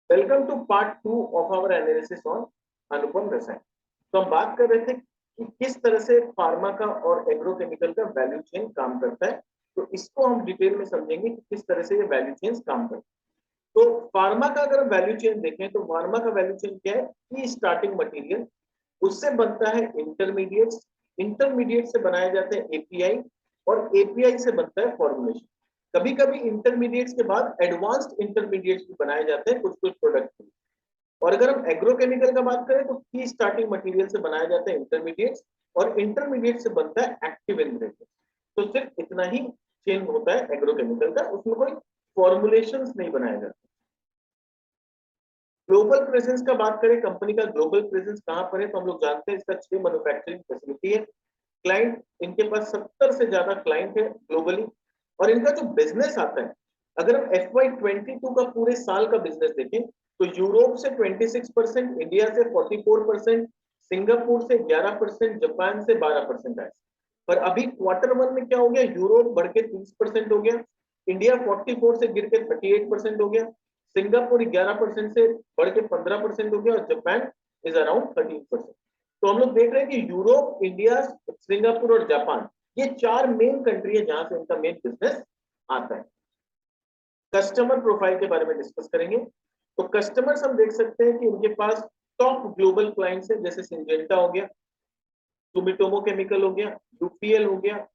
Welcome to part 2 of our analysis on Anupam Rasayan. तो हम बात कर रहे थे कि किस तरह से फार्मा का और एग्रोकेमिकल का वैल्यू चेन काम करता है। तो इसको हम डिटेल में समझेंगे कि किस तरह से ये वैल्यू चेन काम करता है। तो फार्मा का अगर वैल्यू चेन देखें तो फार्मा का वैल्यू चेन क्या है कि स्टार्टिंग मटेरियल, उससे बनता है इंटरमीडिएट्स, इंटरमीडिएट से बनाए जाते हैं एपीआई और एपीआई से बनता है फॉर्मुलेशन। कभी कभी इंटरमीडिएट्स के बाद एडवांस्ड इंटरमीडिएट्स भी बनाए जाते हैं कुछ कुछ प्रोडक्ट के लिए। और अगर हम एग्रोकेमिकल का बात करें तो की स्टार्टिंग मटेरियल से बनाए जाते हैं इंटरमीडिएट्स और इंटरमीडिएट से बनता है एक्टिव इंग्रेडिएंट। तो सिर्फ इतना ही चेन होता है एग्रोकेमिकल का, उसमें कोई फॉर्मुलेशंस नहीं बनाए जाते। ग्लोबल प्रेजेंस का बात करें, कंपनी का ग्लोबल प्रेजेंस कहां पर है तो हम लोग जानते हैं इसका 6 मैन्युफैक्चरिंग फैसिलिटी है। क्लाइंट, इनके पास 70 से ज्यादा क्लाइंट है ग्लोबली। और इनका जो बिजनेस आता है, अगर हम FY22 का पूरे साल का बिजनेस देखें तो यूरोप से 26%, इंडिया से 44%, सिंगापुर से 11%, जापान से 12% आए। पर अभी क्वार्टर 1 में क्या हो गया, यूरोप बढ़ के 30% हो गया, इंडिया 44 से गिर के 38% हो गया, सिंगापुर 11% से बढ़ के 15% हो गया और जापान इज अराउंड 13%। तो हम लोग देख रहे हैं कि यूरोप, इंडिया, सिंगापुर और जापान, ये 4 मेन कंट्री है जहां से इनका मेन बिजनेस आता है। कस्टमर प्रोफाइल के बारे में डिस्कस करेंगे। तो कस्टमर्स हम देख सकते हैं कि इनके पास टॉप ग्लोबल क्लाइंट्स है, जैसे सिंजेंटा हो गया, सुमिटोमो केमिकल हो गया, यूपीएल हो गया।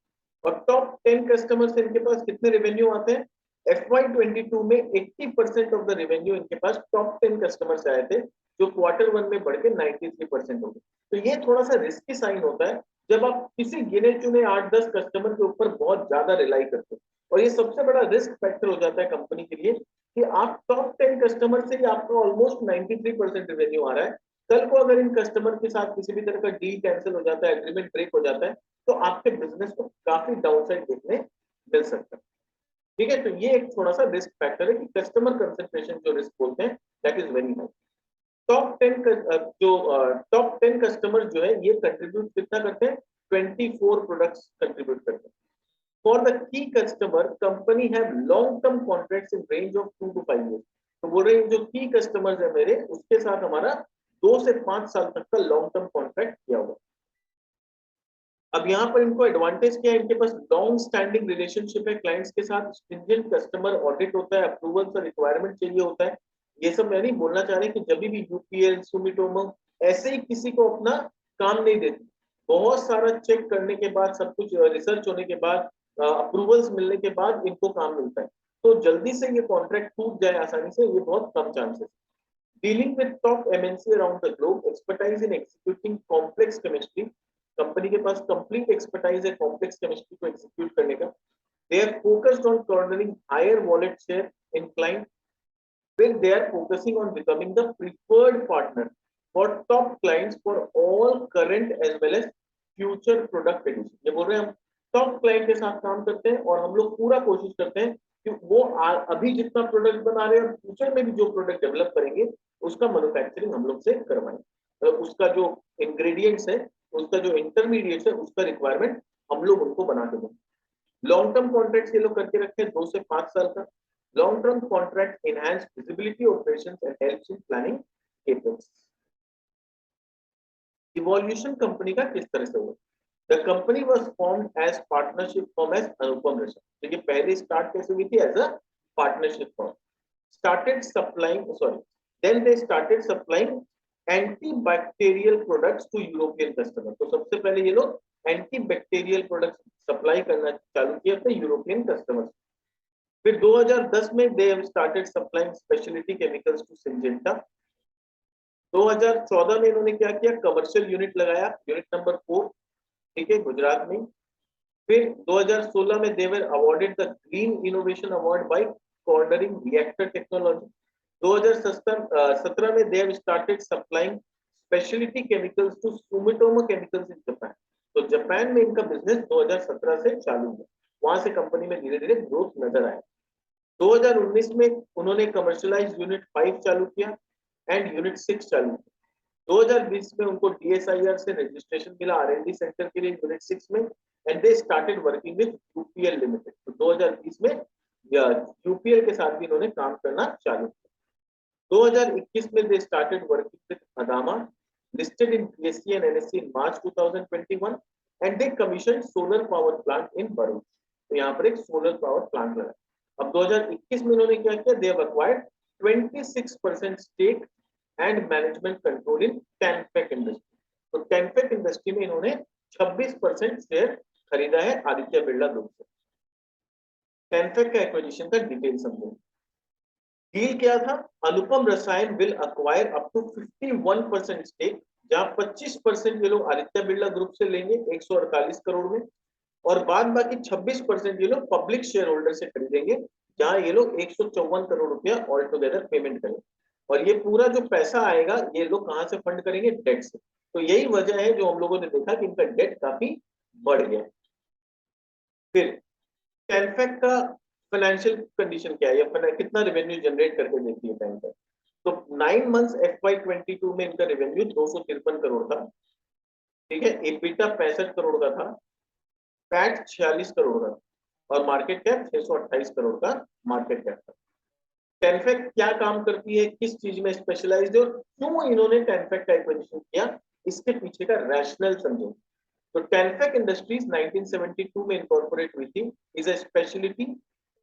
और टॉप 10 कस्टमर्स इनके पास कितने रेवेन्यू आते हैं, FY22 में 80% ऑफ द रेवेन्यू इनके पास टॉप 10 कस्टमर्स आए थे, जो क्वार्टर 1 में बढ़ के 93% हो गए। तो ये थोड़ा सा रिस्की साइन होता है जब आप किसी गिने चुने 8-10 कस्टमर के ऊपर बहुत ज्यादा रिलाई करते हो। और ये सबसे बड़ा रिस्क फैक्टर हो जाता है कंपनी के लिए कि आप टॉप 10 कस्टमर से ही आपका ऑलमोस्ट 93% रेवेन्यू आ रहा है। कल को अगर इन कस्टमर के साथ किसी भी तरह का डील कैंसिल हो जाता है, एग्रीमेंट ब्रेक हो जाता है, तो आपके बिजनेस को काफी डाउनसाइड देखने मिल सकता है। ठीक है, तो ये एक थोड़ा सा रिस्क फैक्टर है कि कस्टमर कंसंट्रेशन जो रिस्क बोलते हैं, that is very high. Top 10 customer जो है ये कंट्रीब्यूट कितना करते हैं, 24 प्रोडक्ट्स कंट्रीब्यूट करते हैं। For the key customer company have long term contracts in range of 2 to 5 years। तो बोल रहे हैं जो की कस्टमर्स है मेरे, उसके साथ हमारा 2 से 5 साल तक का लॉन्ग टर्म कॉन्ट्रैक्ट किया हुआ। अब यहाँ पर इनको एडवांटेज क्या है, इनके पास लॉन्ग स्टैंडिंग रिलेशनशिप है क्लाइंट्स के साथ, स्ट्रिंजेंट कस्टमर ऑडिट होता है, अप्रूवल का रिक्वायरमेंट चाहिए होता है। ये सब मैं नहीं बोलना चाह रहे कि जब भी यूपीएल, सुमिटोमो ऐसे ही किसी को अपना काम नहीं देती, बहुत सारा चेक करने के बाद, सब कुछ रिसर्च होने के बाद, अप्रूवल्स मिलने के बाद इनको काम मिलता है। तो जल्दी से ये कॉन्ट्रैक्ट टूट जाए आसानी से, ये बहुत कम chances. Dealing with top MNC around the globe, expertise in executing complex chemistry, company के पास कंप्लीट एक्सपर्टाइज है कॉम्प्लेक्स केमिस्ट्री को एग्जीक्यूट करने का। They are focused on cornering higher wallet share in client, फिर they are focusing on becoming the preferred partner for top clients for all current as well as future product addition. ये बोल रहे हैं हम top client के साथ काम करते हैं और हम लोग पूरा कोशिश करते हैं कि वो अभी जितना प्रोडक्ट बना रहे हैं और फ्यूचर में भी जो प्रोडक्ट डेवलप करेंगे उसका मैन्युफैक्चरिंग हम लोग से करवाएं। मतलब उसका जो इंग्रेडिएंट्स है, उसका जो इंटरमीडिएट है, उसका रिक्वायरमेंट हम लोग उनको बना के दें। लॉन्ग टर्म कॉन्ट्रैक्ट ये लोग करके रखे हैं 2 से 5 साल का। Long term contract enhance visibility operations and helps in planning capex. Evolution company का किस तरह से हुआ, the company was formed as partnership form as Anupam Rasayan. देखिए पहले स्टार्ट कैसे हुई थी, as a partnership form. Started supplying sorry then they started supplying antibacterial products to European customer. तो सबसे पहले ये लोग एंटीबैक्टीरियल प्रोडक्ट्स सप्लाई करना चालू किया अपने यूरोपियन कस्टमर्स। फिर 2010 में they have started supplying speciality chemicals to Syngenta. 2014 में इन्होंने क्या किया, कमर्शियल यूनिट लगाया, यूनिट नंबर 4, ठीक है, गुजरात में। फिर 2016 में they were awarded the green innovation award by cornering reactor technology. 2017 में they have started supplying speciality chemicals to Sumitomo chemicals in Japan. तो जापान में इनका बिजनेस 2017 से चालू हुआ, वहां से कंपनी में धीरे धीरे ग्रोथ नजर आया। 2019 में उन्होंने कमर्शियलाइज यूनिट 5 चालू किया एंड यूनिट 6 चालू किया। 2020 में उनको DSIR से रजिस्ट्रेशन मिला R&D सेंटर के लिए यूनिट 6 में, and they started working with UPL limited. तो 2020 में यूपीएल के साथ भी इन्होंने काम करना चालू किया। 2021 में they started working with Adama, listed in BSE and NSE in March 2021, and they commissioned solar power plant in Bharuch. तो यहाँ पर एक सोलर पावर प्लांट लगा। अब 2021 में इन्होंने क्या किया? They have acquired 26% stake and management control in Tanfec Industry. तो Tanfec Industry में इन्होंने 26% शेयर खरीदा है आदित्य बिरला ग्रुप से। Tanfec का एक्विजिशन का डिटेल समझो। डील क्या था? Anupam Rasayan will acquire up to 51% stake, जहां 25% ये लोग आदित्य बिरला ग्रुप से लेंगे 148 करोड़ में, और बाद बाकी 26% ये लोग पब्लिक शेयर होल्डर से खरीदेंगे, जहां ये लोग 154 करोड़ रुपया ऑल टुगेदर पेमेंट करेंगे। और ये पूरा जो पैसा आएगा ये लोग कहां से फंड करेंगे? डेट से। तो यही वजह है जो हम लोगों ने देखा कि इनका डेट काफी बढ़ गया। फिर टेनफेक का फाइनेंशियल कंडीशन क्या है, या कितना रेवेन्यू जनरेट करके देती है टेनफेक? तो 9 मंथ्स FY22 में इनका रेवेन्यू 253 करोड़ था, ठीक है, एबिटा 65 करोड़ का था, पैट 46 करोड़ का, और मार्केट कैप 628 करोड़ का मार्केट कैप था। टेनफेक क्या काम करती है, किस चीज में स्पेशलाइज्ड है, और क्यों इन्होंने टेनफेक का एक्विजिशन किया, इसके पीछे का रैशनल समझो। तो टेनफेक इंडस्ट्रीज 1972 में इनकॉर्पोरेट हुई थी, is a speciality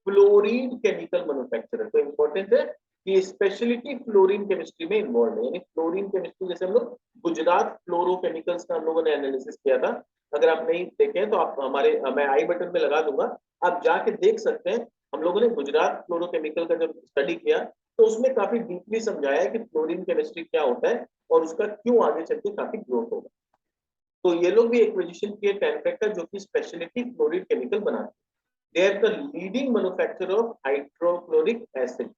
fluorine chemical manufacturer. तो इंपॉर्टेंट है कि स्पेशलिटी फ्लोरीन केमिस्ट्री में इन्वॉल्व है, यानी फ्लोरीन केमिस्ट्री, जैसे हम लोग गुजरात फ्लोरोकेमिकल्स का हम लोगों ने एनालिसिस किया था, अगर आप नहीं देखे तो आप हमारे मैं आई बटन में लगा दूंगा, आप जाके देख सकते हैं। हम लोगों ने गुजरात फ्लोरोकेमिकल का जब स्टडी किया तो उसमें काफी डीपली समझाया है कि फ्लोरीन केमिस्ट्री क्या होता है और उसका क्यों आगे चल के काफी ग्रोथ होगा। तो ये लोग भी एक्विजिशन किए टेनफेक का, जो कि स्पेशलिटी फ्लोरीन केमिकल बनाते हैं। They are the leading manufacturer of hydrochloric acid.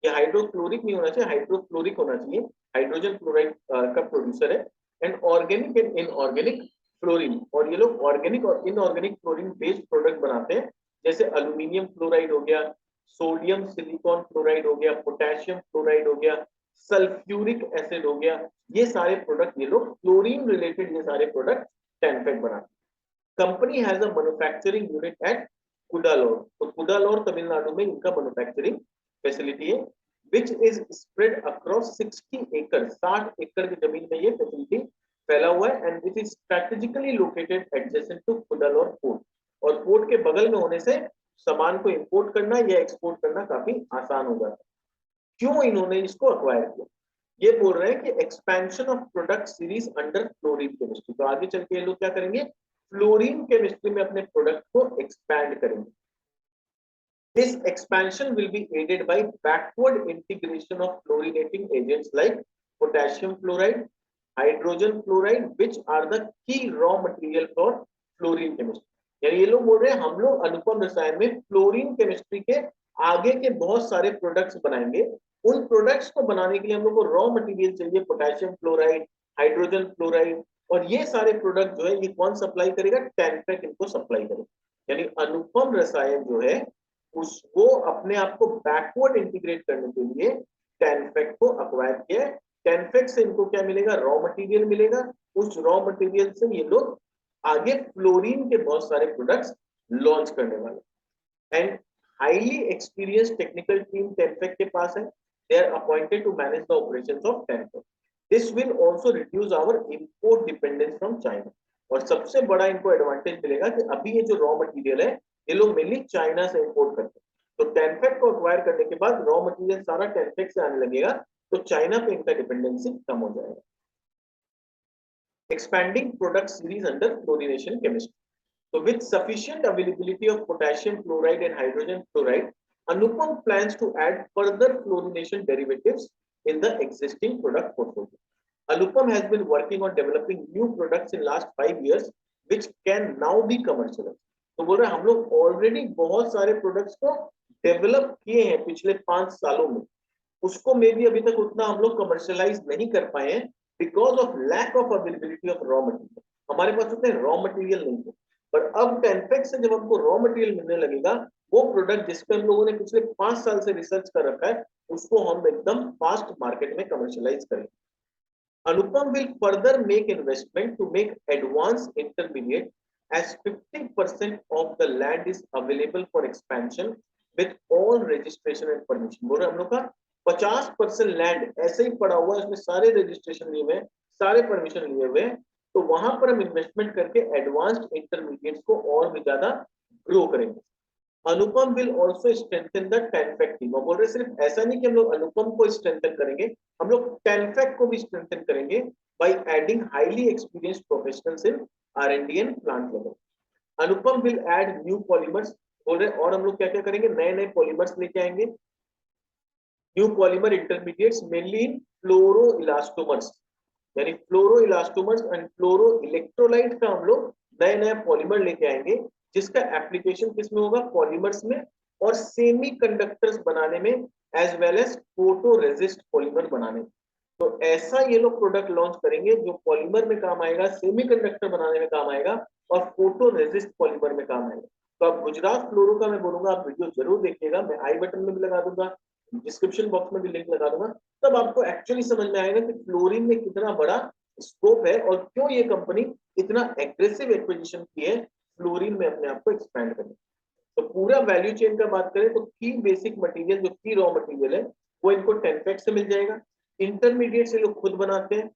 ये हाइड्रोक्लोरिक नहीं होना चाहिए, हाइड्रोक्लोरिक होना चाहिए, हाइड्रोजन क्लोराइड का प्रोड्यूसर है, and organic and inorganic fluorine. और ये लोग ऑर्गेनिक और इनऑर्गेनिक फ्लोरीन बेस्ड प्रोडक्ट बनाते हैं, जैसे एल्यूमिनियम फ्लोराइड हो गया, सोडियम सिलिकॉन फ्लोराइड हो गया, पोटेशियम फ्लोराइड हो गया, सल्फ्यूरिक एसिड हो गया। ये सारे प्रोडक्ट ये लोग फ्लोरीन रिलेटेड ये सारे प्रोडक्ट टेनफेक बनाते हैं। Company has a manufacturing unit at Cuddalore. तो कुडालोर तमिलनाडु में इनका मैन्युफैक्चरिंग फैसिलिटी है, which is spread across 60 एकड़, 60 एकड़ की जमीन में ये फैसिलिटी फैला हुआ है, and it is strategically located adjacent to Cuddalore port. और पोर्ट के बगल में होने से सामान को इंपोर्ट करना या एक्सपोर्ट करना काफी आसान हो जाता है। क्यों इन्होंने इसको अक्वायर किया? ये बोल रहे हैं कि expansion of product series under fluorine chemistry. तो आगे चल के ये लोग क्या करेंगे? फ्लोरीन केमिस्ट्री में अपने प्रोडक्ट को एक्सपैंड करेंगे। This expansion will be aided by backward integration of fluorinating agents like potassium fluoride, hydrogen fluoride, which are the key raw material for fluorine chemistry. यानी ये लोग बोल रहे हैं हम लोग अनुपम रसायन में फ्लोरीन केमिस्ट्री के आगे के बहुत सारे प्रोडक्ट्स बनाएंगे। उन प्रोडक्ट्स को बनाने के लिए हम लोग को रॉ मटेरियल चाहिए, पोटेशियम फ्लोराइड, हाइड्रोजन फ्लोराइड, और ये सारे प्रोडक्ट जो है ये कौन सप्लाई करेगा? टेनफेक इनको सप्लाई करेगा। यानी अनुपम रसायन जो है उसको अपने आप को बैकवर्ड इंटीग्रेट करने के लिए टेनफेक को अक्वायर किया है। टेनफेक से इनको क्या मिलेगा? रॉ मटेरियल मिलेगा। उस रॉ मटेरियल से ये लोग आगे फ्लोरीन के बहुत सारे प्रोडक्ट्स लॉन्च करने वाले। And highly experienced technical team Tanfac के पास है। They are appointed to manage the operations of Tanfac. This will also reduce our import dependence from China. और सबसे बड़ा इनको एडवांटेज मिलेगा कि अभी ये जो रॉ मटेरियल है ये लोग मेनली चाइना से इंपोर्ट करते हैं। तो टेनफेक को एक्वायर करने के बाद रॉ मटेरियल सारा टेनफेक से आने लगेगा, तो चाइना पे इनका डिपेंडेंसी कम हो जाएगा। Expanding product series under fluorination chemistry. So with sufficient availability of potassium fluoride and hydrogen fluoride, Anupam plans to add further fluorination derivatives in the existing product portfolio. Anupam has been working on developing new products in last 5 years, which can now be commercialized. तो बोल रहे हम लोग already बहुत सारे products को develop किए हैं पिछले 5 सालों में, उसको मे भी अभी तक उतना हम लोग कमर्शियलाइज नहीं कर पाए हैं because of lack of availability of raw material. हमारे पास उतने रॉ मटेरियल नहीं है, पर अब टेनफेक से जब हमको रॉ मटेरियल मिलने लगेगा, वो प्रोडक्ट जिस पे हम लोगों ने पिछले 5 साल से रिसर्च कर रखा है उसको हम एकदम फास्ट मार्केट में कमर्शियलाइज करेंगे। Anupam will further make investment to make advanced intermediate as 50% of the land is available for expansion with all registration and permission। बोल रहे हम लोग का 50% लैंड ऐसे ही पड़ा हुआ है, उसमें सारे रजिस्ट्रेशन लिए हुए हैं, सारे परमिशन लिए हुए हैं, तो वहां पर हम इन्वेस्टमेंट करके एडवांस्ड इंटरमीडिएट्स को और भी ज्यादा ग्रो करेंगे। Anupam will also strengthen the Tanfac team. बोल रहे सिर्फ ऐसा नहीं कि हम लोग अनुपम को स्ट्रेंथन करेंगे, हम लोग टेनफेक्ट को भी स्ट्रेंथन करेंगे by adding highly experienced professionals in R&D and plant level. Anupam will add new polymers. बोल रहे और हम लोग क्या क्या करेंगे, नए नए पॉलीमर्स लेके आएंगे, न्यू पॉलीमर इंटरमीडिएट्स मेनली इन फ्लोरो इलास्टोमर्स, यानी फ्लोरो इलास्टोमर्स एंड फ्लोरो इलेक्ट्रोलाइट का हम लोग नए नए पॉलीमर लेके आएंगे, जिसका एप्लीकेशन किसमें होगा, पॉलीमर्स में और सेमी कंडक्टर्स बनाने में, as well as photoresist polymer बनाने में। तो ऐसा ये लोग प्रोडक्ट लॉन्च करेंगे जो पॉलीमर में काम आएगा, सेमीकंडक्टर बनाने में काम आएगा और फोटो रेजिस्ट पॉलीमर में काम आएगा। तो अब गुजरात फ्लोरो का मैं बोलूंगा, आप वीडियो जरूर देखिएगा, मैं आई बटन में भी लगा दूंगा, डिस्क्रिप्शन बॉक्स में भी लिंक लगा दूंगा, तब आपको एक्चुअली समझ में आएगा कि फ्लोरीन में कितना बड़ा स्कोप है और क्यों ये कंपनी इतना एग्रेसिव एक्विजिशन की है फ्लोरीन में अपने आप को एक्सपैंड करने। तो पूरा वैल्यू चेन का बात करें तो की बेसिक मटेरियल, जो की रॉ मटेरियल है, वो इनको टेनफेक्ट से मिल जाएगा। इंटरमीडिएट से लोग खुद बनाते हैं,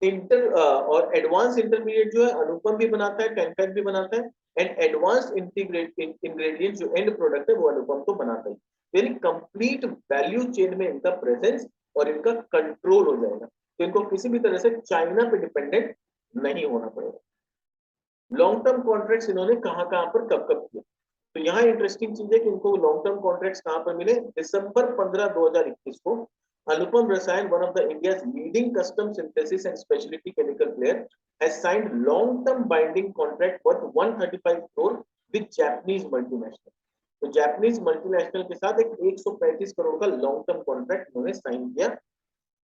और एडवांस इंटरमीडिएट जो है अनुपम भी बनाता है, टेनफेक्ट भी बनाता है, एंड एडवांस इंग्रेडिएंट जो एंड प्रोडक्ट है वो अनुपम तो बनाता है। यानी कंप्लीट वैल्यू चेन में इनका प्रेजेंस और इनका कंट्रोल हो जाएगा, तो इनको किसी भी तरह से चाइना पे डिपेंडेंट नहीं होना पड़ेगा। लॉन्ग टर्म कॉन्ट्रैक्ट्स इन्होंने कहां कहां पर कब कब किए, तो यहाँ इंटरेस्टिंग चीज है कि इनको लॉन्ग टर्म कॉन्ट्रैक्ट्स कहां पर मिले। दिसंबर 15 2021 को अनुपम रसायन, one of the India's leading custom synthesis and speciality chemical player, has signed long term binding contract worth 135 crore with Japanese multinational। तो जापानीज मल्टीनेशनल के साथ एक 135 करोड़ का लॉन्ग टर्म कॉन्ट्रैक्ट उन्होंने साइन किया,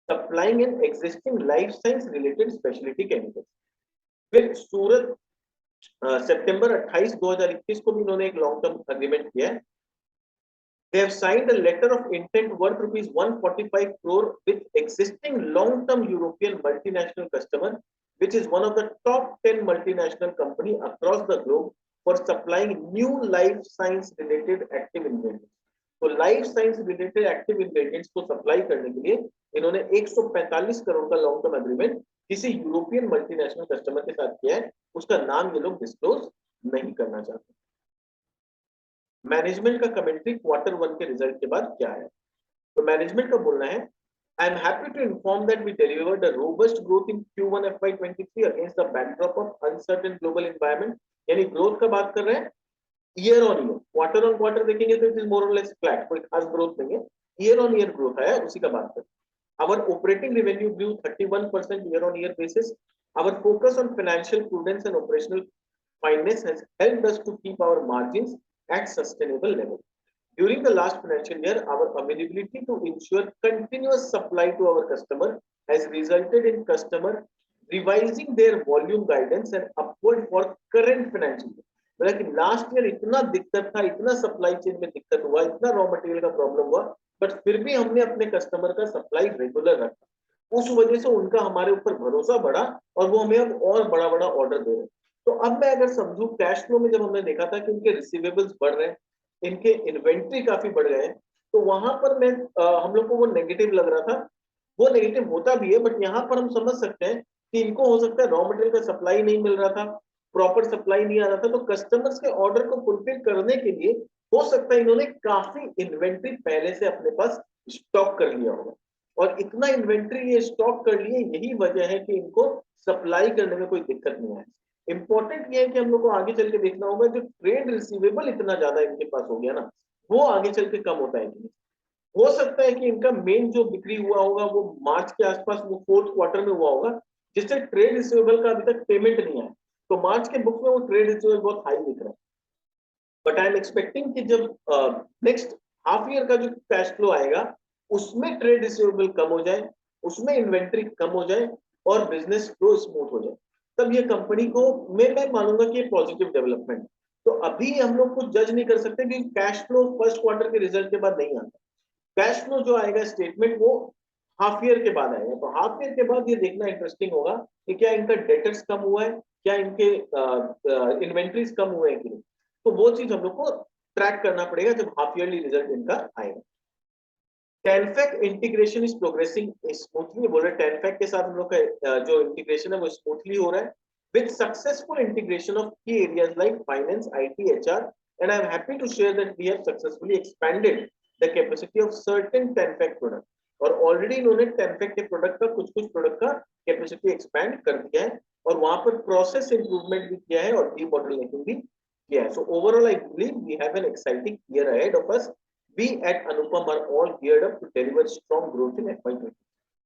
supplying an existing life science related speciality chemicals. फिर सूरत सितंबर 28 2021 को भी इन्होंने एक लॉन्ग टर्म अग्रीमेंट किया है। They have signed a letter of intent worth rupees 145 crore with existing long-term European multinational customer, which is one of the top 10 multinational company across the globe for supplying new life science related active ingredients। तो life science related active ingredients को supply करने के लिए इन्होंने 145 करोड़ का long term agreement किसी European multinational customer के साथ किया है, उसका नाम ये लोग डिस्क्लोज नहीं करना चाहते। मैनेजमेंट का कमेंट्री क्वार्टर 1 के रिजल्ट के बाद क्या है, तो मैनेजमेंट का बोलना है, I am happy to inform that we delivered a robust growth in Q1 FY23 against the backdrop of uncertain global environment। यानी ग्रोथ का बात कर रहे हैं year on year, quarter on quarter देखेंगे तो इट इज मोर और less flat, कोई खास ग्रोथ नहीं है, ईयर ऑन ईयर ग्रोथ है, उसी का बात करें। Our operating revenue grew 31% year on year basis। Our focus on financial prudence and operational fineness has helped us to keep our margins at sustainable level। During the last financial year, our ability to ensure continuous supply to our customer has resulted in customer revising their volume guidance and upward for current financial year। मतलब कि last year इतना दिक्कत था, इतना supply chain में दिक्कत हुआ, इतना रॉ मटेरियल का प्रॉब्लम हुआ, बट फिर भी हमने अपने कस्टमर का सप्लाई रेगुलर रखा, उस वजह से उनका हमारे ऊपर भरोसा बढ़ा और वो हमें अब और बड़ा बड़ा ऑर्डर दे रहे हैं। तो अब मैं अगर समझू कैश फ्लो में जब हमने देखा था कि उनके रिसीवेबल्स बढ़ रहे हैं, इनके इन्वेंट्री काफी बढ़ गए हैं, तो वहां पर मैं हम लोग को वो नेगेटिव लग रहा था, वो नेगेटिव होता भी है, बट यहाँ पर हम समझ सकते हैं कि इनको हो सकता है रॉ मटेरियल का सप्लाई नहीं मिल रहा था, प्रॉपर सप्लाई नहीं आ रहा था, तो कस्टमर्स के ऑर्डर को फुलफिल करने के लिए हो सकता है इन्होंने काफी इन्वेंट्री पहले से अपने पास स्टॉक कर लिया होगा, और इतना इन्वेंट्री ये स्टॉक कर लिए, यही वजह है कि इनको सप्लाई करने में कोई दिक्कत नहीं है। इंपॉर्टेंट ये है कि हम लोग को आगे चल के देखना होगा, जो ट्रेड रिसीवेबल इतना ज्यादा इनके पास हो गया ना, वो आगे चल के कम होता है कि नहीं। हो सकता है कि इनका मेन जो बिक्री हुआ होगा वो मार्च के आसपास, वो फोर्थ क्वार्टर में हुआ होगा, जिससे ट्रेड रिसीवेबल का अभी तक पेमेंट नहीं आया, तो मार्च के बुक में वो ट्रेड रिसीवेबल बहुत हाई दिख रहा है। बट आई एम एक्सपेक्टिंग कि जब नेक्स्ट हाफ ईयर का जो कैश फ्लो आएगा उसमें ट्रेड रिसीवेबल कम हो जाए, उसमें इन्वेंट्री कम हो जाए और बिजनेस फ्लो स्मूथ हो जाए, तब ये कंपनी को मैं मानूंगा कि ये पॉजिटिव डेवलपमेंट। तो अभी हम लोग कुछ जज नहीं कर सकते कि कैश फ्लो फर्स्ट क्वार्टर के रिजल्ट के बाद नहीं आता, कैश फ्लो जो आएगा स्टेटमेंट वो हाफ ईयर के बाद आएगा। तो हाफ ईयर के बाद ये देखना इंटरेस्टिंग होगा कि क्या इनका डेटर्स कम हुआ है, क्या इनके इन्वेंट्रीज कम हुए हैं कि नहीं, तो वो चीज हम लोग को ट्रैक करना पड़ेगा जब हाफ ईयरली रिजल्ट इनका आएगा। टेनफैक इंटीग्रेशन इज प्रोग्रेसिंग स्मूथली, बोल रहे टेनफैक के साथ हम लोग का जो इंटीग्रेशन है वो स्मूथली हो रहा है with successful integration of key areas like finance, IT, HR, and I'm happy to share that we have successfully expanded the capacity of certain Tenfac products. और ऑलरेडी इन्होंने Tenfac के प्रोडक्ट का कुछ प्रोडक्ट का capacity expand कर दिया है और वहां पर प्रोसेस इंप्रूवमेंट भी किया है और डीमॉडुलेशन भी किया है. So overall I believe we have an exciting year ahead of us. We at Anupam are all geared up to deliver strong growth in FY23.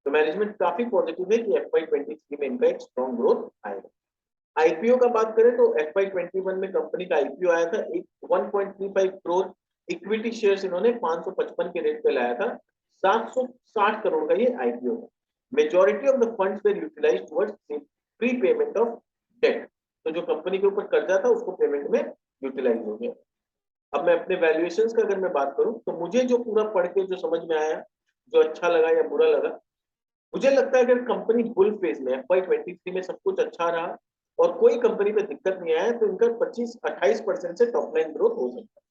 तो मैनेजमेंट काफी पॉजिटिव है कि FY23 में इनका एक स्ट्रॉन्ग ग्रोथ आएगा. आईपीओ का बात करें तो FY21 में कंपनी का आईपीओ आया था. 1.35 करोड़ इक्विटी शेयर्स इन्होंने 555 के रेट पे लाया था. 760 करोड़ का ये आईपीओ है. Majority of the funds were utilised towards prepayment of debt. तो जो कंपनी के ऊपर कर्जा था उसको पेमेंट में यूटिलाइज हो गया. अब मैं अपने वैल्यूएशंस का अगर मैं बात करूं तो मुझे जो पूरा पढ़ के जो समझ में आया, जो अच्छा लगा या बुरा लगा, मुझे लगता है अगर कंपनी बुल फेज में FY23 में सब कुछ अच्छा रहा और कोई कंपनी पे दिक्कत नहीं आया तो इनका 25-28% से टॉप लाइन ग्रोथ हो सकता है.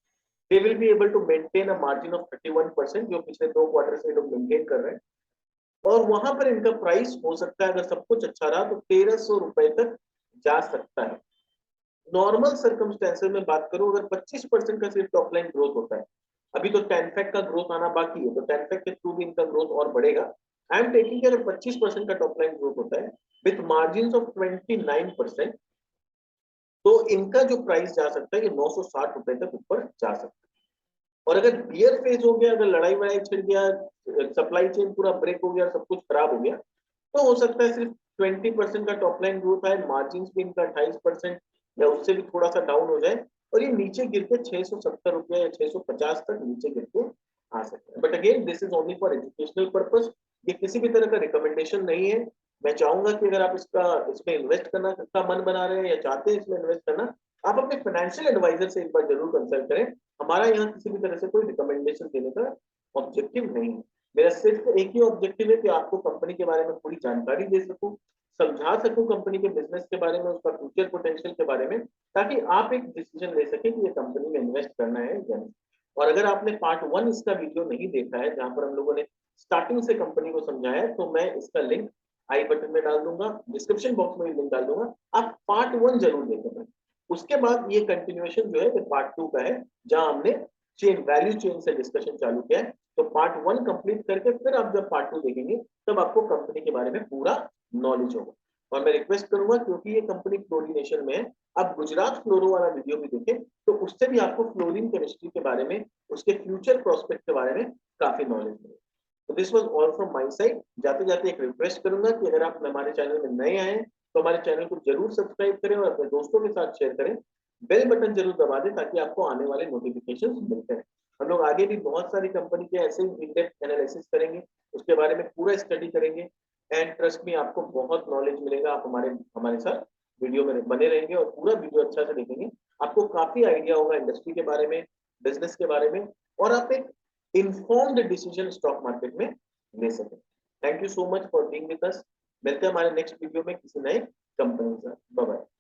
They will be able to maintain a margin of 31% जो पिछले 2 क्वार्टर से लोग मेंटेन कर रहे हैं और वहां पर इनका प्राइस हो सकता है अगर सब कुछ अच्छा रहा तो 1300 रुपए तक जा सकता है. नॉर्मल सर्कमस्टेंसेस में बात करूं अगर 25% का सिर्फ टॉप लाइन ग्रोथ होता है, अभी तो टेनफैक का ग्रोथ आना बाकी है तो टेनफैक के थ्रू भी इनका ग्रोथ और बढ़ेगा. आई एम टेकिंग अगर 25% का टॉप लाइन ग्रोथ होता है विथ मार्जिन ऑफ 29% तो इनका जो प्राइस जा सकता है ये 960 रुपए तक ऊपर जा सकता है. और अगर बियर फेज हो गया, अगर लड़ाई वड़ाई छिड़ गया, सप्लाई चेन पूरा ब्रेक हो गया, सब कुछ खराब हो गया तो हो सकता है सिर्फ 20% का टॉप लाइन ग्रोथ आए, मार्जिन भी इनका 28% या उससे भी थोड़ा सा डाउन हो जाए और ये नीचे गिर के 670 रुपया या 650 तक नीचे गिर के आ सकते हैं. But again this is only for educational purpose. ये किसी भी तरह का रिकमेंडेशन नहीं है. मैं चाहूंगा कि अगर आप इसमें इन्वेस्ट करना का मन बना रहे हैं या चाहते हैं इसमें इन्वेस्ट करना, आप अपने फाइनेंशियल एडवाइजर से एक बार जरूर कंसल्ट करें. हमारा यहाँ किसी भी तरह से कोई रिकमेंडेशन देने का ऑब्जेक्टिव नहीं है. मेरा सिर्फ एक ही ऑब्जेक्टिव है कि आपको कंपनी के बारे में पूरी जानकारी दे सकूं, समझा सकूं कंपनी के बिजनेस के बारे में, उसका फ्यूचर पोटेंशियल के बारे में, ताकि आप एक डिसीजन ले सकें कि ये कंपनी में इन्वेस्ट करना है या नहीं. और अगर आपने पार्ट 1 इसका वीडियो नहीं देखा है जहां पर हम लोगों ने स्टार्टिंग से कंपनी को समझाया है तो मैं इसका लिंक आई बटन में डाल दूंगा, डिस्क्रिप्शन बॉक्स में भी लिंक डाल दूंगा. आप पार्ट 1 जरूर देखें. उसके बाद ये कंटिन्यूएशन जो है ये पार्ट 2 का है जहां हमने चेन वैल्यू चेन से डिस्कशन चालू किया है. तो पार्ट 1 कंप्लीट करके फिर आप जब पार्ट 2 देखेंगे तब आपको कंपनी के बारे में पूरा नॉलेज होगा. और मैं रिक्वेस्ट करूंगा क्योंकि ये कंपनी फ्लोरिनेशन में है, आप गुजरात फ्लोरो वाला वीडियो भी देखें तो उससे भी आपको फ्लोरिन केमिस्ट्री के बारे में, उसके फ्यूचर प्रोस्पेक्ट के बारे में काफी नॉलेज मिलेगा. तो this was all from my side. जाते जाते एक रिक्वेस्ट करूंगा कि अगर आप हमारे चैनल में नए आए तो हमारे चैनल को जरूर सब्सक्राइब करें और अपने दोस्तों के साथ शेयर करें. बेल बटन जरूर दबा दें ताकि आपको आने वाले नोटिफिकेशन मिलते हैं. हम लोग आगे भी बहुत सारी कंपनी के ऐसे ही इन डेप्थ एनालिसिस करेंगे, उसके बारे में पूरा स्टडी करेंगे एंड ट्रस्ट में आपको बहुत नॉलेज मिलेगा. आप हमारे हमारे साथ वीडियो में बने रहेंगे और पूरा वीडियो अच्छा से देखेंगे. आपको काफी आइडिया होगा इंडस्ट्री के बारे में, बिजनेस के बारे में और आप एक इन्फॉर्म्ड डिसीजन स्टॉक मार्केट में ले सकें. Thank you so much for being with us. मिलते हैं हमारे नेक्स्ट वीडियो में किसी नए कंपनी के साथ. Bye bye.